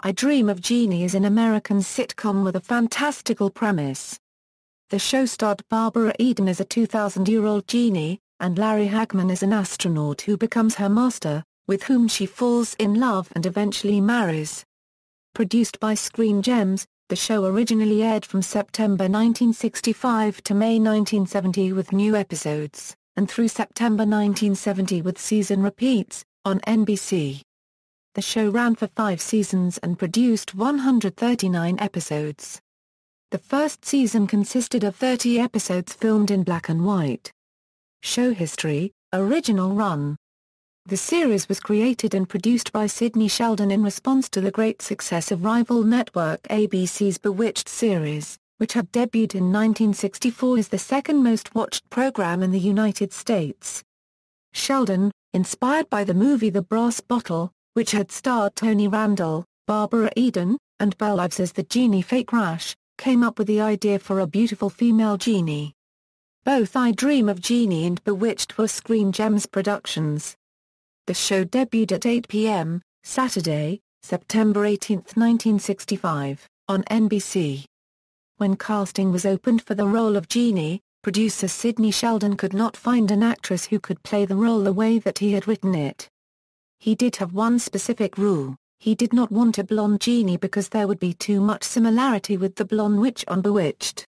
I Dream of Jeannie is an American sitcom with a fantastical premise. The show starred Barbara Eden as a 2,000-year-old genie, and Larry Hagman as an astronaut who becomes her master, with whom she falls in love and eventually marries. Produced by Screen Gems, the show originally aired from September 1965 to May 1970 with new episodes, and through September 1970 with season repeats, on NBC. The show ran for 5 seasons and produced 139 episodes. The first season consisted of 30 episodes filmed in black and white. Show history: original run. The series was created and produced by Sidney Sheldon in response to the great success of rival network ABC's Bewitched series, which had debuted in 1964 as the second most watched program in the United States. Sheldon, inspired by the movie The Brass Bottle, which had starred Tony Randall, Barbara Eden, and Belle Ives as the genie fake Rash, came up with the idea for a beautiful female genie. Both I Dream of Jeannie and Bewitched were Screen Gems productions. The show debuted at 8 p.m., Saturday, September 18, 1965, on NBC. When casting was opened for the role of Jeannie, producer Sidney Sheldon could not find an actress who could play the role the way that he had written it. He did have one specific rule: he did not want a blonde genie because there would be too much similarity with the blonde witch on Bewitched.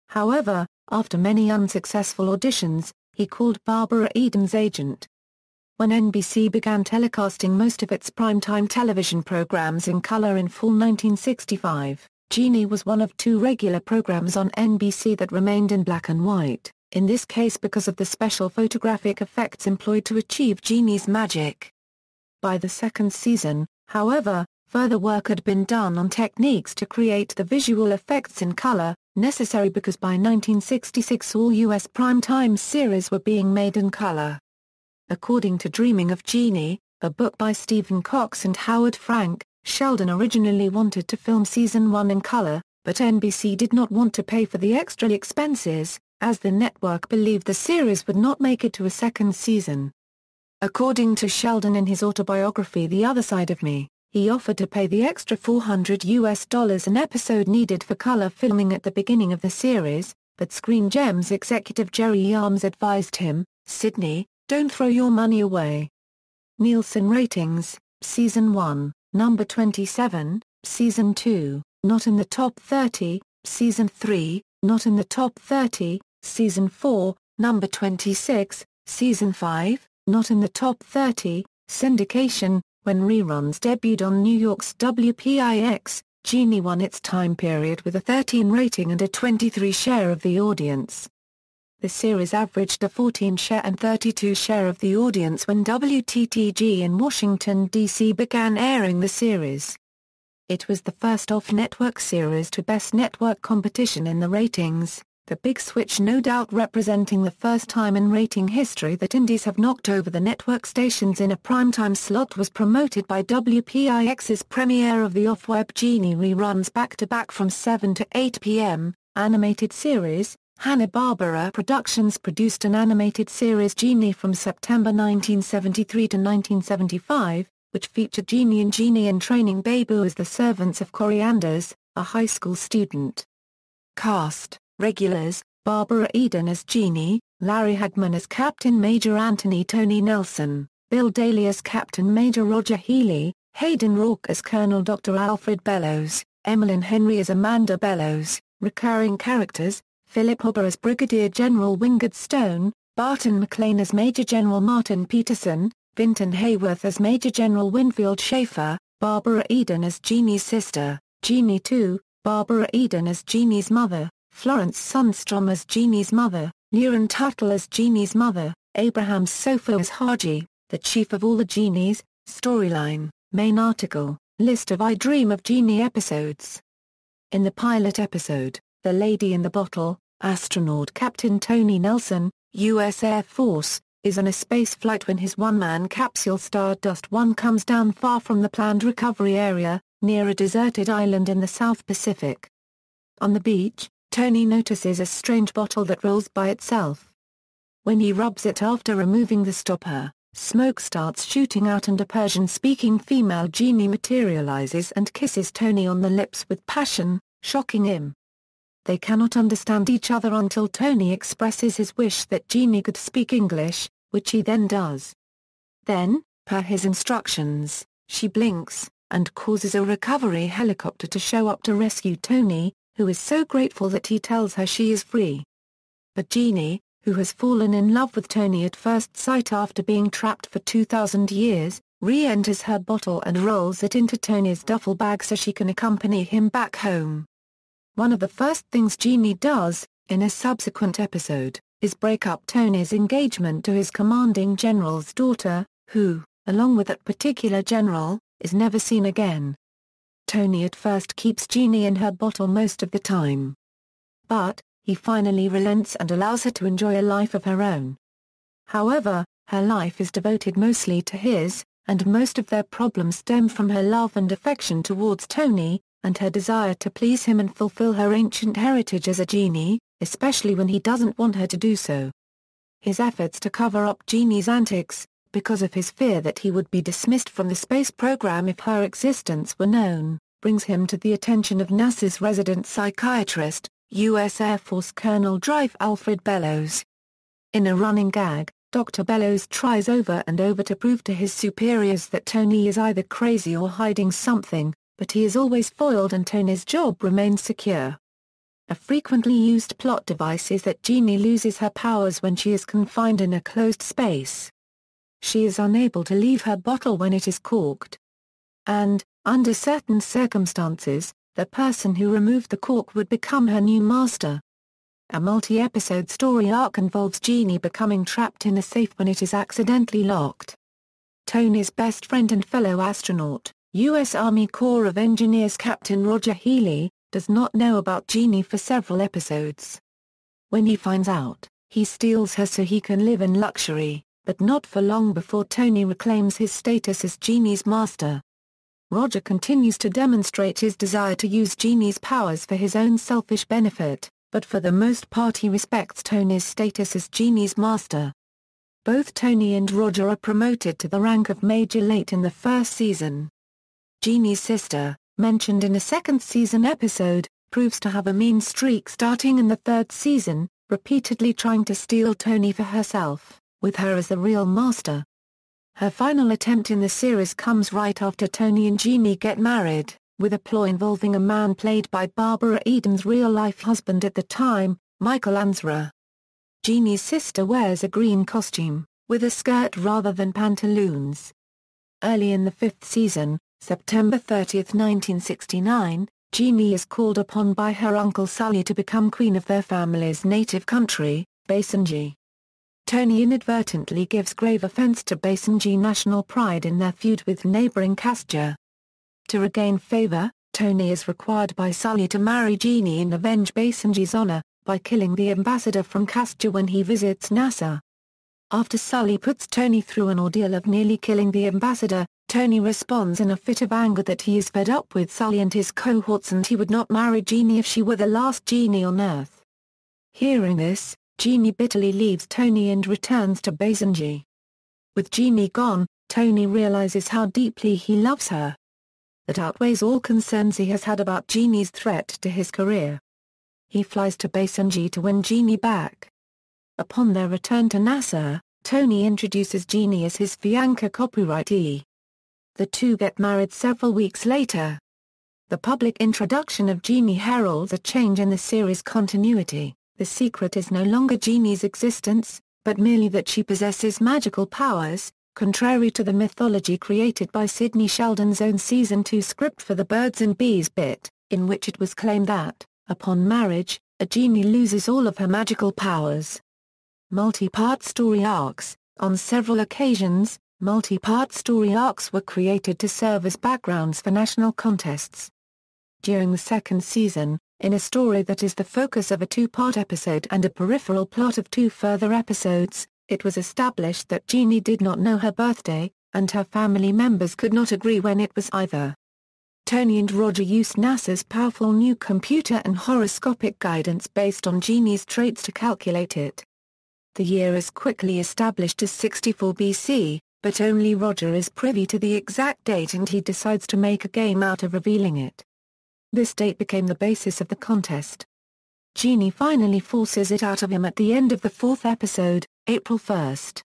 However, after many unsuccessful auditions, he called Barbara Eden's agent. When NBC began telecasting most of its primetime television programs in color in fall 1965, Jeannie was one of 2 regular programs on NBC that remained in black and white, in this case because of the special photographic effects employed to achieve Jeannie's magic. By the second season, however, further work had been done on techniques to create the visual effects in color, necessary because by 1966 all U.S. primetime series were being made in color. According to Dreaming of Jeannie, a book by Stephen Cox and Howard Frank, Sheldon originally wanted to film season 1 in color, but NBC did not want to pay for the extra expenses, as the network believed the series would not make it to a second season. According to Sheldon in his autobiography The Other Side of Me, he offered to pay the extra $400 an episode needed for color filming at the beginning of the series, but Screen Gems executive Jerry Yarms advised him, "Sidney, don't throw your money away." Nielsen ratings: Season 1, number 27, Season 2, not in the top 30, Season 3, not in the top 30, Season 4, number 26, Season 5, not in the top 30, syndication. When reruns debuted on New York's WPIX, Jeannie won its time period with a 13 rating and a 23 share of the audience. The series averaged a 14 share and 32 share of the audience when WTTG in Washington, D.C. began airing the series. It was the first off-network series to best network competition in the ratings, the big switch no doubt representing the first time in rating history that indies have knocked over the network stations in a primetime slot. Was promoted by WPIX's premiere of the off-web Jeannie reruns back-to-back from 7 to 8 p.m. Animated series: Hanna-Barbera Productions produced an animated series Jeannie from September 1973 to 1975, which featured Jeannie and Jeannie in training Babu as the servants of Corianders, a high school student. Cast: Regulars: Barbara Eden as Jeannie, Larry Hagman as Captain Major Anthony Tony Nelson, Bill Daly as Captain Major Roger Healy, Hayden Rourke as Colonel Dr. Alfred Bellows, Emmeline Henry as Amanda Bellows. Recurring characters: Philip Hobber as Brigadier General Wingard Stone, Barton McLean as Major General Martin Peterson, Vinton Hayworth as Major General Winfield Schaefer, Barbara Eden as Jeannie's sister, Jeannie 2, Barbara Eden as Jeannie's mother, Florence Sundstrom as Jeannie's mother, Luren Tuttle as Jeannie's mother, Abraham Sofo as Haji, the chief of all the genies. Storyline: main article, list of I Dream of Jeannie episodes. In the pilot episode, The Lady in the Bottle, astronaut Captain Tony Nelson, U.S. Air Force, is on a space flight when his one-man capsule Stardust 1 comes down far from the planned recovery area, near a deserted island in the South Pacific. On the beach, Tony notices a strange bottle that rolls by itself. When he rubs it after removing the stopper, Smoke starts shooting out and a Persian-speaking female genie materializes and kisses Tony on the lips with passion, shocking him. They cannot understand each other until Tony expresses his wish that Genie could speak English, which he then does. Then, per his instructions, she blinks, and causes a recovery helicopter to show up to rescue Tony, who is so grateful that he tells her she is free. But Genie, who has fallen in love with Tony at first sight after being trapped for 2,000 years, re-enters her bottle and rolls it into Tony's duffel bag so she can accompany him back home. One of the first things Genie does, in a subsequent episode, is break up Tony's engagement to his commanding general's daughter, who, along with that particular general, is never seen again. Tony at first keeps Genie in her bottle most of the time. But, he finally relents and allows her to enjoy a life of her own. However, her life is devoted mostly to his, and most of their problems stem from her love and affection towards Tony, and her desire to please him and fulfill her ancient heritage as a genie, especially when he doesn't want her to do so. His efforts to cover up Genie's antics, because of his fear that he would be dismissed from the space program if her existence were known, brings him to the attention of NASA's resident psychiatrist, U.S. Air Force Colonel Drive Alfred Bellows. In a running gag, Dr. Bellows tries over and over to prove to his superiors that Tony is either crazy or hiding something, but he is always foiled and Tony's job remains secure. A frequently used plot device is that Genie loses her powers when she is confined in a closed space. She is unable to leave her bottle when it is corked. And, under certain circumstances, the person who removed the cork would become her new master. A multi-episode story arc involves Genie becoming trapped in a safe when it is accidentally locked. Tony's best friend and fellow astronaut, U.S. Army Corps of Engineers Captain Roger Healy, does not know about Genie for several episodes. When he finds out, he steals her so he can live in luxury, but not for long before Tony reclaims his status as Genie's master. Roger continues to demonstrate his desire to use Genie's powers for his own selfish benefit, but for the most part he respects Tony's status as Genie's master. Both Tony and Roger are promoted to the rank of Major late in the first season. Genie's sister, mentioned in a second season episode, proves to have a mean streak starting in the third season, repeatedly trying to steal Tony for herself, with her as the real master. Her final attempt in the series comes right after Tony and Genie get married, with a ploy involving a man played by Barbara Eden's real-life husband at the time, Michael Ansra. Genie's sister wears a green costume, with a skirt rather than pantaloons. Early in the fifth season, September 30, 1969, Genie is called upon by her uncle Sully to become queen of their family's native country, Basenji. Tony inadvertently gives grave offense to Basenji national pride in their feud with neighboring Kastja. To regain favor, Tony is required by Sully to marry Genie and avenge Basenji's honor, by killing the ambassador from Kastja when he visits NASA. After Sully puts Tony through an ordeal of nearly killing the ambassador, Tony responds in a fit of anger that he is fed up with Sully and his cohorts and he would not marry Genie if she were the last genie on Earth. Hearing this, Genie bitterly leaves Tony and returns to Basenji. With Genie gone, Tony realizes how deeply he loves her. That outweighs all concerns he has had about Genie's threat to his career. He flies to Basenji to win Genie back. Upon their return to NASA, Tony introduces Genie as his fiancée copyrightee. The two get married several weeks later. The public introduction of Genie heralds a change in the series' continuity. The secret is no longer Genie's existence, but merely that she possesses magical powers, contrary to the mythology created by Sidney Sheldon's own Season 2 script for the Birds and Bees bit, in which it was claimed that, upon marriage, a genie loses all of her magical powers. Multi-part story arcs. On several occasions, multi-part story arcs were created to serve as backgrounds for national contests. During the second season, in a story that is the focus of a two-part episode and a peripheral plot of two further episodes, it was established that Genie did not know her birthday, and her family members could not agree when it was either. Tony and Roger used NASA's powerful new computer and horoscopic guidance based on Genie's traits to calculate it. The year is quickly established as 64 BC, but only Roger is privy to the exact date and he decides to make a game out of revealing it. This date became the basis of the contest. Jeannie finally forces it out of him at the end of the fourth episode, April 1st.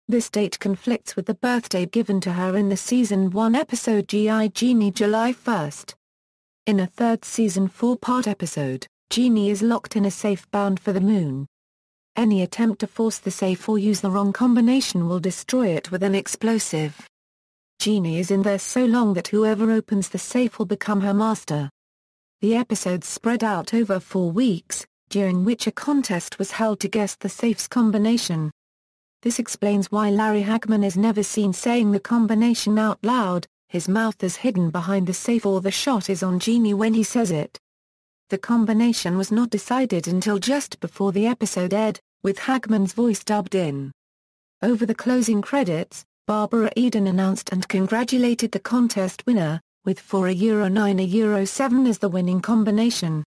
This date conflicts with the birthday given to her in the season 1 episode G.I. Jeannie, July 1st. In a third season 4-part episode, Jeannie is locked in a safe bound for the moon. Any attempt to force the safe or use the wrong combination will destroy it with an explosive. Jeannie is in there so long that whoever opens the safe will become her master. The episodes spread out over 4 weeks, during which a contest was held to guess the safe's combination. This explains why Larry Hagman is never seen saying the combination out loud, his mouth is hidden behind the safe or the shot is on Jeannie when he says it. The combination was not decided until just before the episode aired, with Hagman's voice dubbed in. Over the closing credits, Barbara Eden announced and congratulated the contest winner, with €4.9 as the winning combination.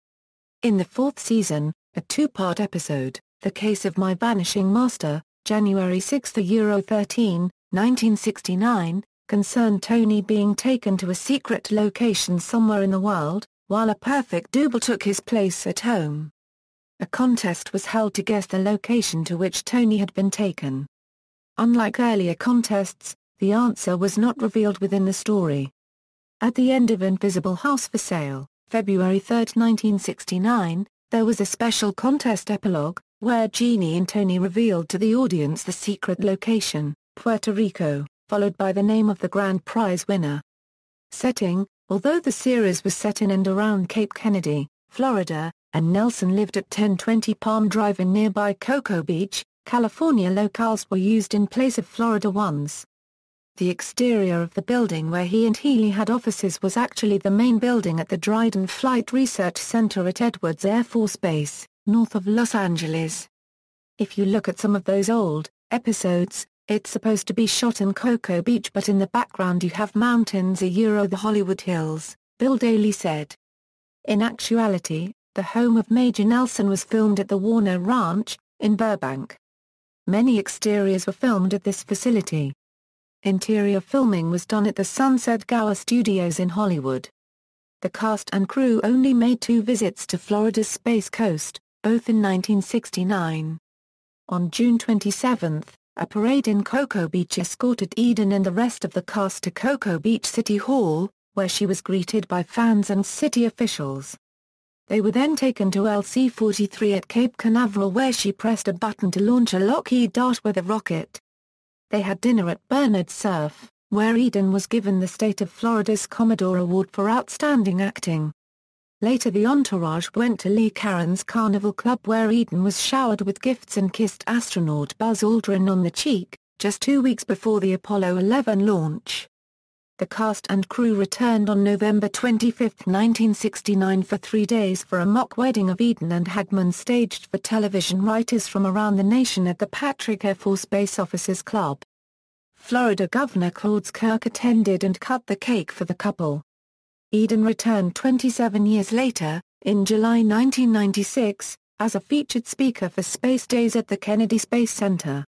In the fourth season, a 2-part episode, The Case of My Vanishing Master, January 6, €13, 1969, concerned Tony being taken to a secret location somewhere in the world, while a perfect double took his place at home. A contest was held to guess the location to which Tony had been taken. Unlike earlier contests, the answer was not revealed within the story. At the end of Invisible House for Sale, February 3, 1969, there was a special contest epilogue, where Jeannie and Tony revealed to the audience the secret location, Puerto Rico, followed by the name of the grand prize winner. Setting: although the series was set in and around Cape Kennedy, Florida, and Nelson lived at 1020 Palm Drive in nearby Cocoa Beach, California, locales were used in place of Florida ones. The exterior of the building where he and Healy had offices was actually the main building at the Dryden Flight Research Center at Edwards Air Force Base, north of Los Angeles. If you look at some of those old episodes, it's supposed to be shot in Cocoa Beach, but in the background you have mountains the Hollywood Hills, Bill Daly said. In actuality, the home of Major Nelson was filmed at the Warner Ranch, in Burbank. Many exteriors were filmed at this facility. Interior filming was done at the Sunset Gower Studios in Hollywood. The cast and crew only made 2 visits to Florida's Space Coast, both in 1969. On June 27, a parade in Cocoa Beach escorted Eden and the rest of the cast to Cocoa Beach City Hall, where she was greeted by fans and city officials. They were then taken to LC-43 at Cape Canaveral, where she pressed a button to launch a Lockheed Dart weather rocket. They had dinner at Bernard Surf, where Eden was given the State of Florida's Commodore Award for Outstanding Acting. Later the entourage went to Lee Caron's Carnival Club, where Eden was showered with gifts and kissed astronaut Buzz Aldrin on the cheek, just 2 weeks before the Apollo 11 launch. The cast and crew returned on November 25, 1969 for 3 days for a mock wedding of Eden and Hagman staged for television writers from around the nation at the Patrick Air Force Base Officers Club. Florida Governor Claude Kirk attended and cut the cake for the couple. Eden returned 27 years later, in July 1996, as a featured speaker for Space Days at the Kennedy Space Center.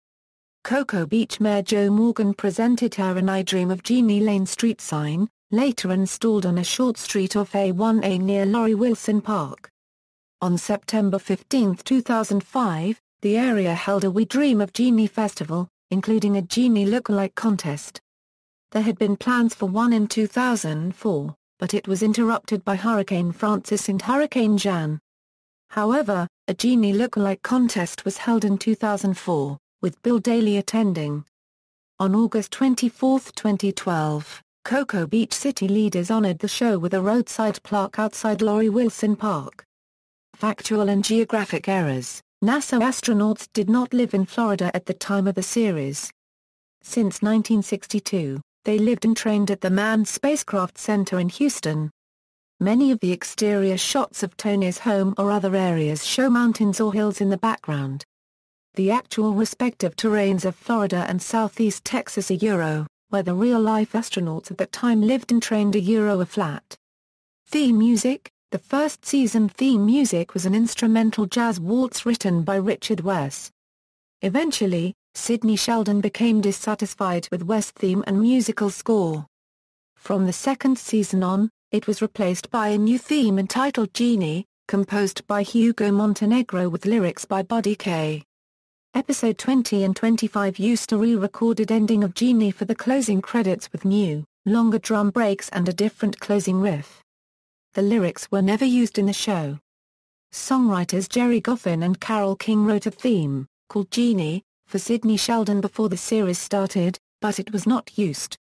Cocoa Beach Mayor Joe Morgan presented her an I Dream of Jeannie Lane street sign, later installed on a short street off A1A near Laurie Wilson Park. On September 15, 2005, the area held a We Dream of Jeannie festival, including a Jeannie lookalike contest. There had been plans for one in 2004, but it was interrupted by Hurricane Francis and Hurricane Jan. However, a Jeannie lookalike contest was held in 2004, with Bill Daly attending. On August 24, 2012, Cocoa Beach city leaders honored the show with a roadside plaque outside Laurie Wilson Park. Factual and geographic errors: NASA astronauts did not live in Florida at the time of the series. Since 1962, they lived and trained at the Manned Spacecraft Center in Houston. Many of the exterior shots of Tony's home or other areas show mountains or hills in the background. The actual respective terrains of Florida and southeast Texas where the real-life astronauts at that time lived and trained are flat. Theme music: the first season theme music was an instrumental jazz waltz written by Richard Wess. Eventually, Sidney Sheldon became dissatisfied with West's theme and musical score. From the second season on, it was replaced by a new theme entitled Genie, composed by Hugo Montenegro with lyrics by Buddy Kaye. Episode 20 and 25 used a re-recorded ending of Genie for the closing credits with new, longer drum breaks and a different closing riff. The lyrics were never used in the show. Songwriters Jerry Goffin and Carole King wrote a theme, called Genie, for Sidney Sheldon before the series started, but it was not used.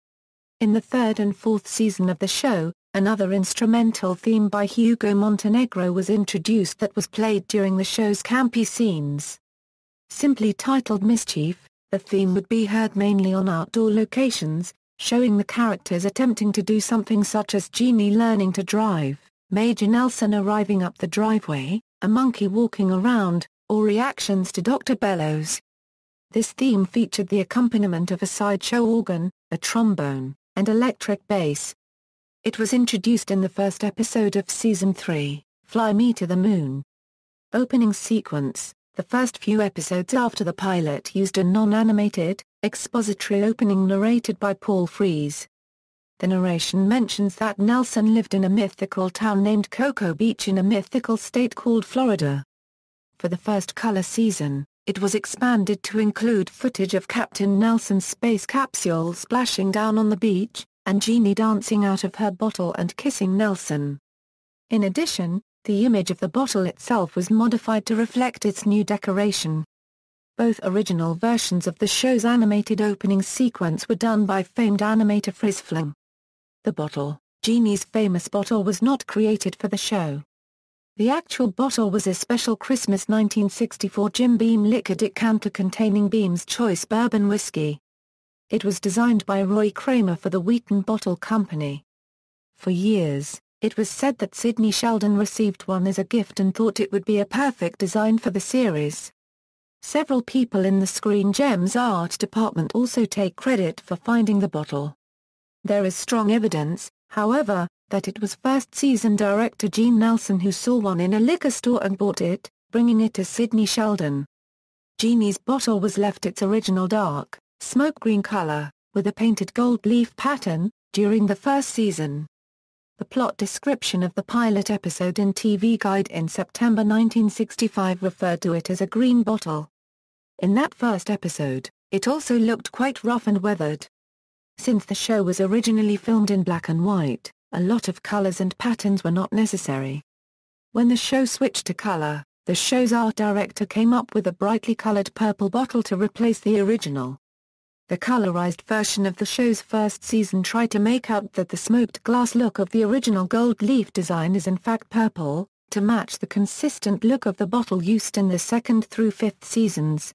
In the third and fourth season of the show, another instrumental theme by Hugo Montenegro was introduced that was played during the show's campy scenes. Simply titled Mischief, the theme would be heard mainly on outdoor locations, showing the characters attempting to do something such as Jeannie learning to drive, Major Nelson arriving up the driveway, a monkey walking around, or reactions to Dr. Bellows. This theme featured the accompaniment of a sideshow organ, a trombone, and electric bass. It was introduced in the first episode of Season 3, Fly Me to the Moon. Opening sequence. The first few episodes after the pilot used a non-animated, expository opening narrated by Paul Frees. The narration mentions that Nelson lived in a mythical town named Cocoa Beach in a mythical state called Florida. For the first color season, it was expanded to include footage of Captain Nelson's space capsule splashing down on the beach, and Jeannie dancing out of her bottle and kissing Nelson. In addition, the image of the bottle itself was modified to reflect its new decoration. Both original versions of the show's animated opening sequence were done by famed animator Friz Freleng. The bottle, Jeannie's famous bottle, was not created for the show. The actual bottle was a special Christmas 1964 Jim Beam liquor decanter containing Beam's Choice Bourbon Whiskey. It was designed by Roy Kramer for the Wheaton Bottle Company. For years, it was said that Sidney Sheldon received one as a gift and thought it would be a perfect design for the series. Several people in the Screen Gems art department also take credit for finding the bottle. There is strong evidence, however, that it was first-season director Gene Nelson who saw one in a liquor store and bought it, bringing it to Sidney Sheldon. Jeannie's bottle was left its original dark, smoke green color, with a painted gold leaf pattern, during the first season. The plot description of the pilot episode in TV Guide in September 1965 referred to it as a green bottle. In that first episode, it also looked quite rough and weathered. Since the show was originally filmed in black and white, a lot of colors and patterns were not necessary. When the show switched to color, the show's art director came up with a brightly colored purple bottle to replace the original. The colorized version of the show's first season tried to make out that the smoked glass look of the original gold leaf design is in fact purple, to match the consistent look of the bottle used in the second through fifth seasons.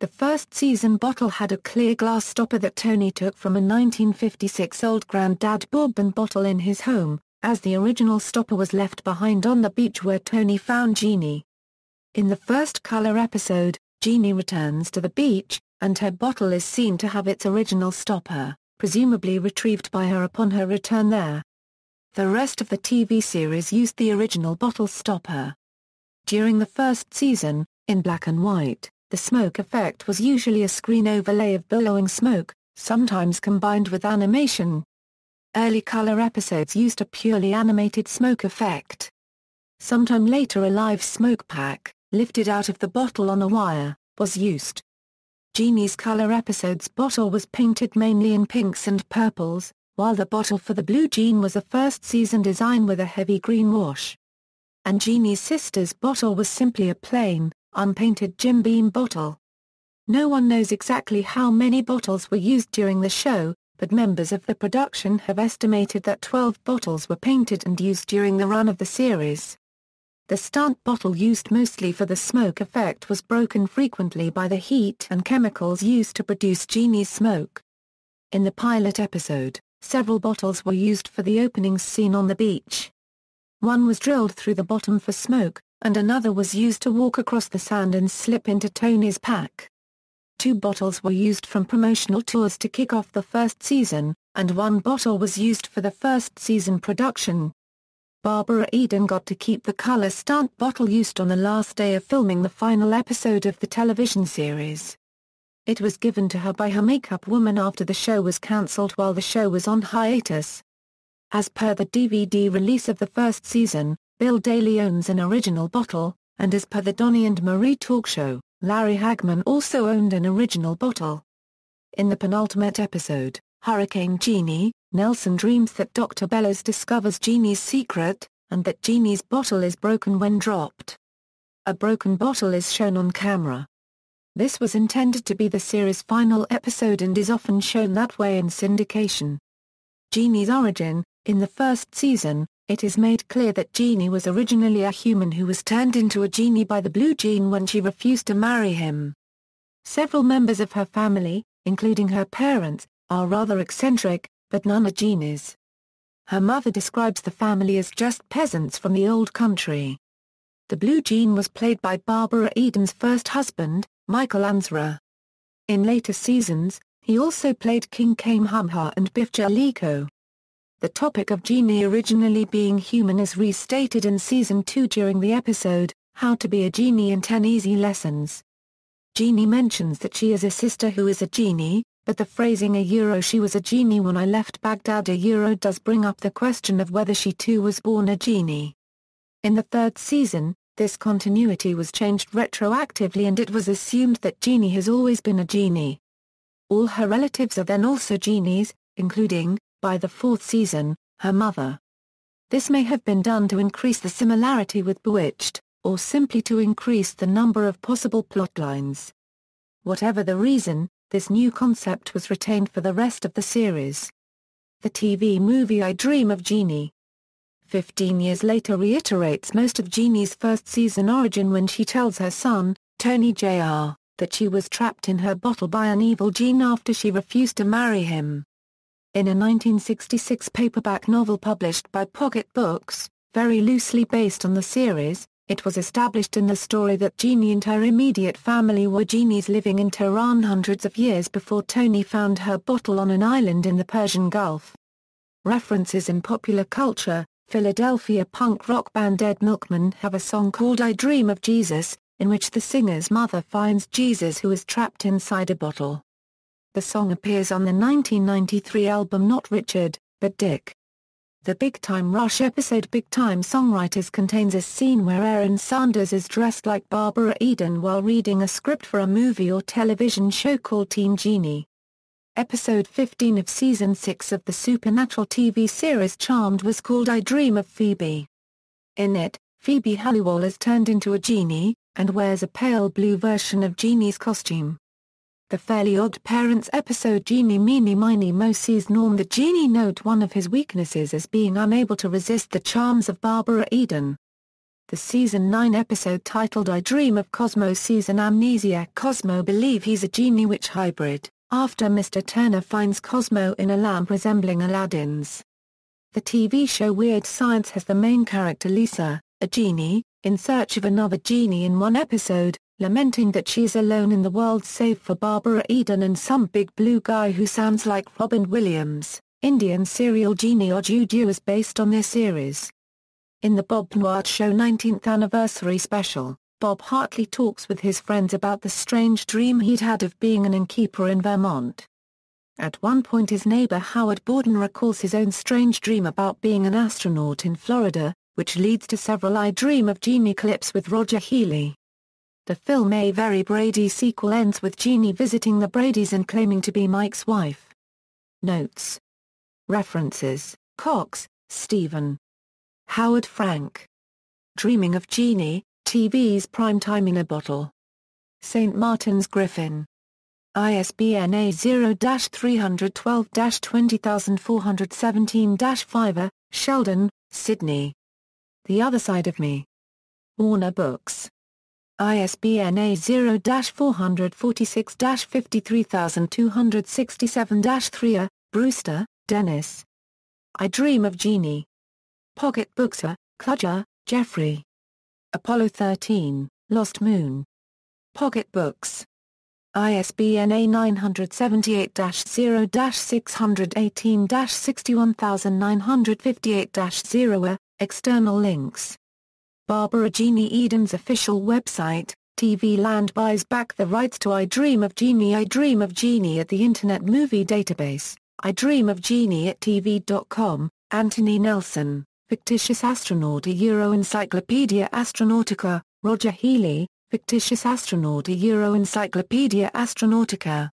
The first season bottle had a clear glass stopper that Tony took from a 1956 old Grandad bourbon bottle in his home, as the original stopper was left behind on the beach where Tony found Jeannie. In the first color episode, Jeannie returns to the beach, and her bottle is seen to have its original stopper, presumably retrieved by her upon her return there. The rest of the TV series used the original bottle stopper. During the first season, in black and white, the smoke effect was usually a screen overlay of billowing smoke, sometimes combined with animation. Early color episodes used a purely animated smoke effect. Sometime later a live smoke pack, lifted out of the bottle on a wire, was used. Jeannie's color episode's bottle was painted mainly in pinks and purples, while the bottle for the Blue Jean was a first-season design with a heavy green wash. And Jeannie's sister's bottle was simply a plain, unpainted Jim Beam bottle. No one knows exactly how many bottles were used during the show, but members of the production have estimated that 12 bottles were painted and used during the run of the series. The stunt bottle used mostly for the smoke effect was broken frequently by the heat and chemicals used to produce Jeannie's smoke. In the pilot episode, several bottles were used for the opening scene on the beach. One was drilled through the bottom for smoke, and another was used to walk across the sand and slip into Tony's pack. 2 bottles were used from promotional tours to kick off the first season, and 1 bottle was used for the first season production. Barbara Eden got to keep the color stunt bottle used on the last day of filming the final episode of the television series. It was given to her by her makeup woman after the show was cancelled while the show was on hiatus. As per the DVD release of the first season, Bill Daly owns an original bottle, and as per the Donnie and Marie talk show, Larry Hagman also owned an original bottle. In the penultimate episode, Hurricane Jeannie, Nelson dreams that Dr. Bellows discovers Jeannie's secret, and that Jeannie's bottle is broken when dropped. A broken bottle is shown on camera. This was intended to be the series' final episode and is often shown that way in syndication. Jeannie's origin. In the first season, it is made clear that Jeannie was originally a human who was turned into a genie by the Blue Gene when she refused to marry him. Several members of her family, including her parents, are rather eccentric, but none are genies. Her mother describes the family as just peasants from the old country. The Blue Gene was played by Barbara Eden's first husband, Michael Ansra. In later seasons, he also played King Kamehameha and Biff Jellicoe. The topic of Jeannie originally being human is restated in Season 2 during the episode, How to Be a Genie in 10 Easy Lessons. Jeannie mentions that she is a sister who is a genie, but the phrasing "she was a genie when I left Baghdad" does bring up the question of whether she too was born a genie. In the third season, this continuity was changed retroactively and it was assumed that Jeannie has always been a genie. All her relatives are then also genies, including, by the fourth season, her mother. This may have been done to increase the similarity with Bewitched, or simply to increase the number of possible plotlines. Whatever the reason, this new concept was retained for the rest of the series. The TV movie I Dream of Jeannie, 15 years later, reiterates most of Jeannie's first season origin when she tells her son, Tony Jr., that she was trapped in her bottle by an evil gene after she refused to marry him. In a 1966 paperback novel published by Pocket Books, very loosely based on the series, it was established in the story that Jeannie and her immediate family were genies living in Tehran hundreds of years before Tony found her bottle on an island in the Persian Gulf. References in popular culture: Philadelphia punk rock band Ed Milkman have a song called I Dream of Jesus, in which the singer's mother finds Jesus who is trapped inside a bottle. The song appears on the 1993 album Not Richard, But Dick. The Big Time Rush episode Big Time Songwriters contains a scene where Aaron Sanders is dressed like Barbara Eden while reading a script for a movie or television show called Teen Genie. Episode 15 of Season 6 of the Supernatural TV series Charmed was called I Dream of Phoebe. In it, Phoebe Halliwell is turned into a genie, and wears a pale blue version of Jeannie's costume. The Fairly Odd Parents episode Jeannie Meenie Miny Mo sees Norm the genie note one of his weaknesses as being unable to resist the charms of Barbara Eden. The Season 9 episode titled I Dream of Cosmo sees an amnesiac Cosmo believe he's a genie witch hybrid, after Mr. Turner finds Cosmo in a lamp resembling Aladdin's. The TV show Weird Science has the main character Lisa, a genie, in search of another genie in one episode, lamenting that she's alone in the world save for Barbara Eden and some big blue guy who sounds like Robin Williams. Indian serial Genie or Juju is based on this series. In the Bob Newhart Show 19th Anniversary Special, Bob Hartley talks with his friends about the strange dream he'd had of being an innkeeper in Vermont. At one point his neighbor Howard Borden recalls his own strange dream about being an astronaut in Florida, which leads to several I Dream of Jeannie clips with Roger Healy. The film A Very Brady sequel ends with Jeannie visiting the Bradys and claiming to be Mike's wife. Notes. References: Cox, Stephen. Howard Frank. Dreaming of Jeannie, TV's Primetime in a Bottle. St. Martin's Griffin. ISBN A0-312-20417-5. Sheldon, Sidney. The Other Side of Me. Warner Books. ISBN A0-446-53267-3. Brewster, Dennis. I Dream of Jeannie. Pocket Books. Cludger, Jeffrey. Apollo 13, Lost Moon. Pocket Books. ISBN A978-0-618-61958-0. External links. Barbara Jeannie Eden's official website, TV Land buys back the rights to I Dream of Jeannie. I Dream of Jeannie at the Internet Movie Database. I Dream of Jeannie at TV.com. Anthony Nelson, fictitious astronaut. Encyclopedia Astronautica. Roger Healy, fictitious astronaut. Encyclopedia Astronautica.